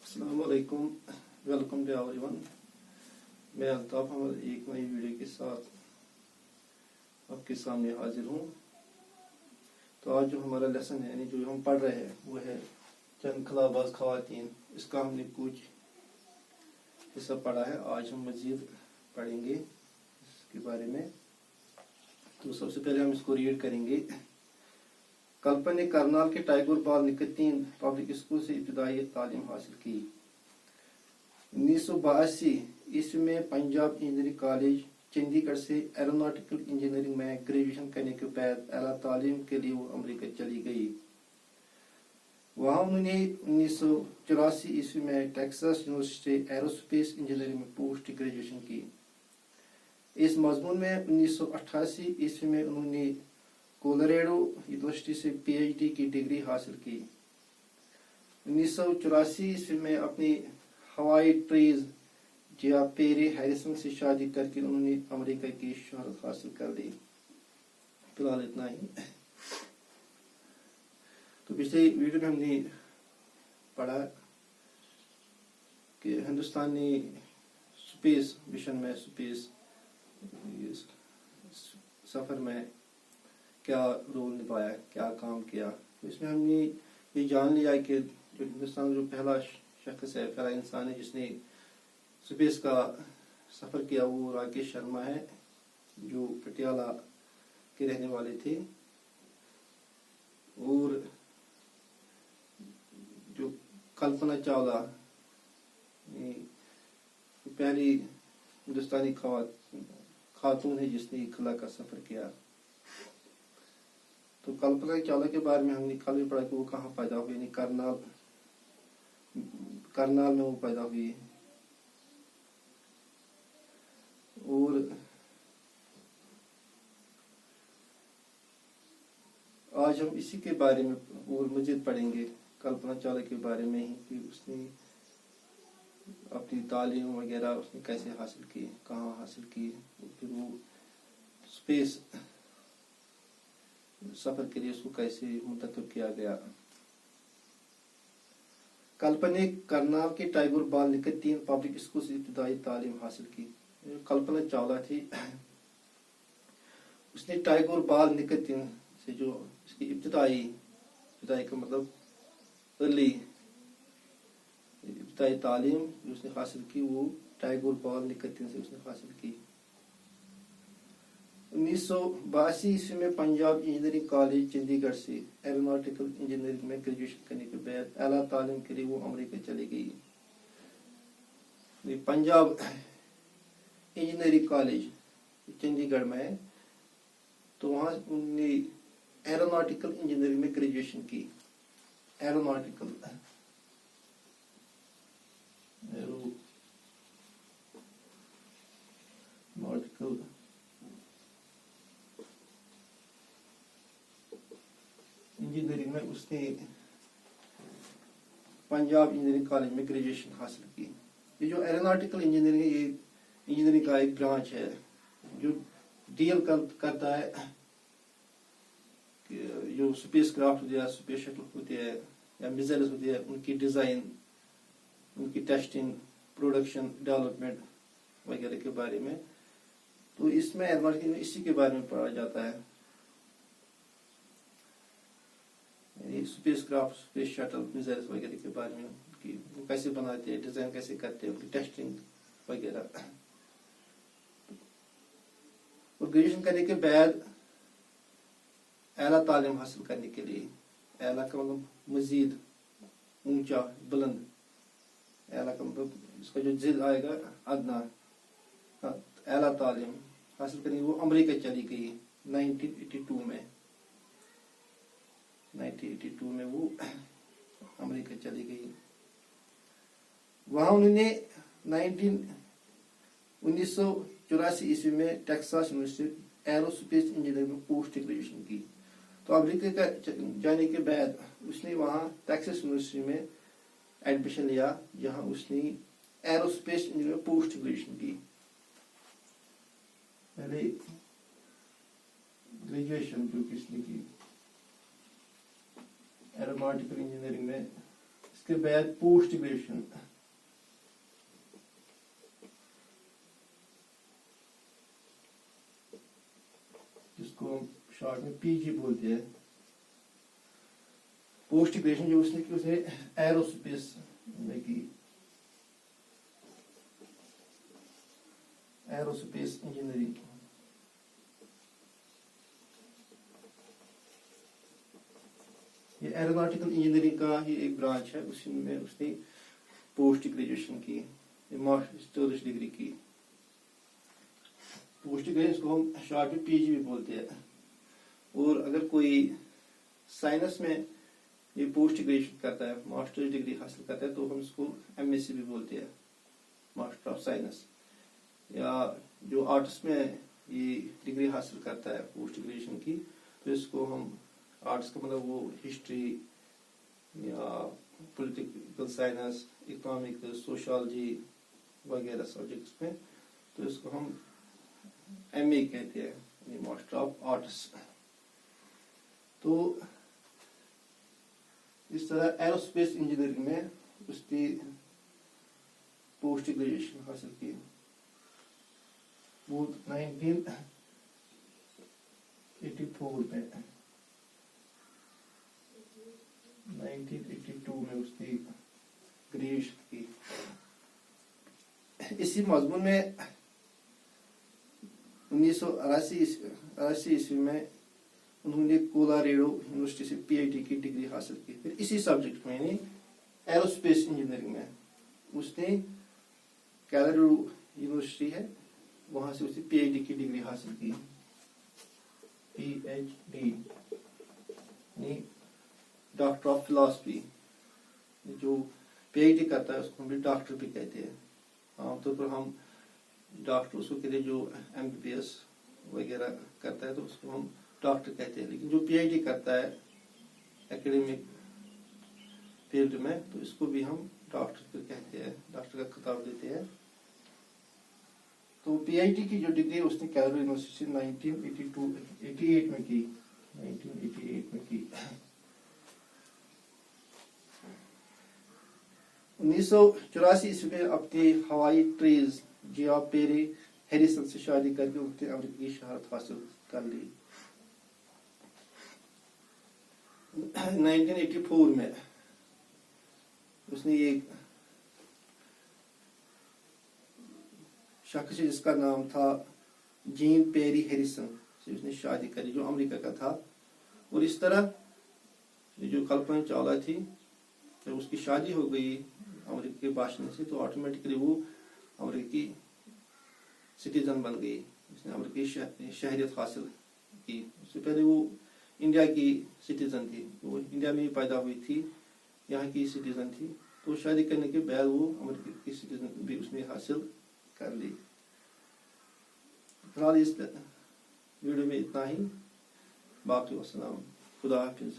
अस्सलाम वालेकुम, welcome to everyone. मैं अल्ताफ अहमद एक नई वीडियो के साथ आपके सामने हाजिर हूँ। तो आज जो हमारा लेसन है, यानी जो हम पढ़ रहे हैं, वो है चंद खलाबाज खवातीन। इसका हमने कुछ हिस्सा पढ़ा है, आज हम मजीद पढ़ेंगे इसके बारे में। तो सबसे पहले हम इसको रीड करेंगे। कल्पना ने करनाल के टाइगर बाल निकतीन पब्लिक स्कूल से इब्तदाई तालीम हासिल की। 1982 ईस्वी में पंजाब इंजीनियरिंग कॉलेज चंडीगढ़ से एरोनॉटिकल इंजीनियरिंग में ग्रेजुएशन करने के बाद आला तालीम के लिए वो अमेरिका चली गई। वहां उन्होंने 1984 ईस्वी में टेक्सास यूनिवर्सिटी से एरोस्पेस इंजीनियरिंग में पोस्ट ग्रेजुएशन की। इस मजमून में 1988 ईस्वी में उन्होंने कोलोराडो यूनिवर्सिटी से पीएचडी की डिग्री हासिल की। 1984 ईस्वी में अपनी हवाई ट्रेज जिया पेरे हैरिसन से शादी करके उन्होंने अमेरिका की शोहरत हासिल कर ली। फिलहाल इतना ही। तो पिछले वीडियो में हमने पढ़ा कि हिंदुस्तान ने स्पेस मिशन में स्पेस सफर में क्या रोल निभाया, क्या काम किया। तो इसमें हमने ये जान लिया कि जो हिंदुस्तान जो पहला शख्स है, पहला इंसान है जिसने स्पेस का सफ़र किया, वो राकेश शर्मा है, जो पटियाला के रहने वाले थे। और जो कल्पना चावला पहली हिंदुस्तानी खातून है जिसने खला का सफ़र किया। तो कल्पना चावला के बारे में हमने कल भी पढ़ा कि वो कहाँ पैदा हुई, यानी करनाल में वो पैदा हुई। और आज हम इसी के बारे में और मजीद पढ़ेंगे, कल्पना चावला के बारे में ही, कि उसने अपनी तालीम वगैरह उसने कैसे हासिल की, कहाँ हासिल की, फिर वो स्पेस सफर के लिए उसको कैसे मुंतखब किया गया। कल्पना ने करनाल के टाइगर बाल निकतीन पब्लिक स्कूल से इब्तदाई तालीम हासिल की। कल्पना चावला थी, उसने टाइगर बाल निकतीन से जो इसकी इब्तदाई का मतलब अर्ली इब्तदाई तालीम जो उसने हासिल की, वो टाइगर बाल निकतीन से उसने हासिल की। 1982 ईस्वी में पंजाब इंजीनियरिंग कॉलेज चंडीगढ़ से एरोनॉटिकल इंजीनियरिंग में ग्रेजुएशन करने के बाद आला तालीम के लिए वो अमेरिका चली गई। पंजाब इंजीनियरिंग कॉलेज चंडीगढ़ में, तो वहाँ उन्होंने एरोनॉटिकल इंजीनियरिंग में ग्रेजुएशन की। एरोनॉटिकल इंजीनियरिंग में उसने पंजाब इंजीनियरिंग कॉलेज में ग्रेजुएशन हासिल की। ये जो एरोनॉटिकल इंजीनियरिंग है, ये इंजीनियरिंग का एक ब्रांच है जो डील करता है कि जो स्पेस क्राफ्ट होती है, स्पेस शटल होती है या मिसाइल्स होती है, उनकी डिज़ाइन, उनकी टेस्टिंग, प्रोडक्शन, डेवलपमेंट वगैरह के बारे में। तो इसमें एरोनॉटिकल में इसी के बारे में पढ़ा जाता है, space craft, space shuttle, missiles वगैरह के बारे में, कि वो कैसे बनाते हैं, डिजाइन कैसे करते हैं, उनकी टेस्टिंग वगैरह। और ग्रेजुएशन करने के बाद आला तालीम हासिल करने के लिए, आला का मतलब मजीद ऊंचा, बुलंद, आला का मतलब इसका जो जिद आएगा अदना, आला तालीम हासिल करने वो अमेरिका चली गई 1982 में। 1982 में वो अमेरिका चली गई। वहां उन्होंने 1984 ईस्वी में टेक्सास यूनिवर्सिटी एरोस्पेस इंजीनियरिंग में पोस्ट ग्रेजुएशन की। तो अमेरिका का जाने के बाद उसने वहां टेक्सास यूनिवर्सिटी में एडमिशन लिया, जहां उसने एरोस्पेस इंजीनियरिंग में पोस्ट ग्रेजुएशन की। पहले ग्रेजुएशन जो किसने की एरोनॉटिकल इंजीनियरिंग में, उसके बाद पोस्ट ग्रेजुएशन, जिसको हम शॉर्ट में पीजी बोलते हैं। पोस्ट ग्रेजुएशन जो उसने की, उसने एरोस्पेस में की, एरोस्पेस इंजीनियरिंग। ये एरोनॉटिकल इंजीनियरिंग का ही एक ब्रांच है, उसी में उसने पोस्ट ग्रेजुएशन की, मास्टर्स डिग्री की। पोस्ट ग्रेजुएशन को हम शॉर्ट में पीजी भी बोलते हैं। और अगर कोई साइंस में ये पोस्ट ग्रेजुएशन करता है, मास्टर्स डिग्री हासिल करता है, तो हम इसको एमएससी भी बोलते हैं, मास्टर ऑफ साइंस। या जो आर्ट्स में ये डिग्री हासिल करता है पोस्ट ग्रेजुएशन की, तो इसको हम, आर्ट्स का मतलब वो हिस्ट्री या पॉलिटिकल साइंस, इकोनॉमिक्स, सोशियोलॉजी वगैरह सब्जेक्ट्स में, तो इसको हम एमए कहते हैं, मास्टर ऑफ आर्ट्स। तो इस तरह एरोस्पेस इंजीनियरिंग में उसकी पोस्ट ग्रेजुएशन हासिल की। वो 1982 में उसकी ग्रेजुएशन की। इसी मजमून में 1988 ईस्वी में उन्होंने कोलोराडो यूनिवर्सिटी से पीएचडी की डिग्री हासिल की। फिर इसी सब्जेक्ट में, यानी एरोस्पेस इंजीनियरिंग में, उसने कोलोराडो यूनिवर्सिटी है, वहां से उसने पीएचडी की डिग्री हासिल की। PhD doctor of philosophy. जो पीएचडी करता है उसको हम डॉक्टर भी कहते हैं। आमतौर पर हम डॉक्टर उसको कहते हैं जो एमबीबीएस वगैरह करता है, तो उसको हम डॉक्टर कहते हैं। लेकिन जो पीएचडी करता है एकेडमिक फील्ड में, तो इसको भी हम डॉक्टर कहते हैं, डॉक्टर का खिताब देते हैं। तो पीएचडी की जो डिग्री उसने कोलोराडो यूनिवर्सिटी 1988 में की, 1988 में की। 1984 ईस्वी में अपने हवाई ट्रेज जिया पेरी हैरिसन से शादी करके उसने अमेरिकी शहरत हासिल कर ली। 1984 में उसने एक शख्स जिसका नाम था जीन पेरी हैरिसन से उसने शादी करी, जो अमेरिका का था। और इस तरह जो कल्पना चावला थी, जब उसकी शादी हो गई अमेरिका के बाशिंदे से, तो ऑटोमेटिकली वो अमेरिकी सिटीजन बन गई, उसने अमेरिकी शहरियत हासिल की। उससे पहले वो इंडिया की सिटीजन थी, वो इंडिया में ही पैदा हुई थी, यहाँ की सिटीजन थी। तो शादी करने के बाद वो अमेरिका की सिटीजन भी उसने हासिल कर ली। फिलहाल इस वीडियो में इतना ही। बाकी वस्सलाम, खुदा हाफिज।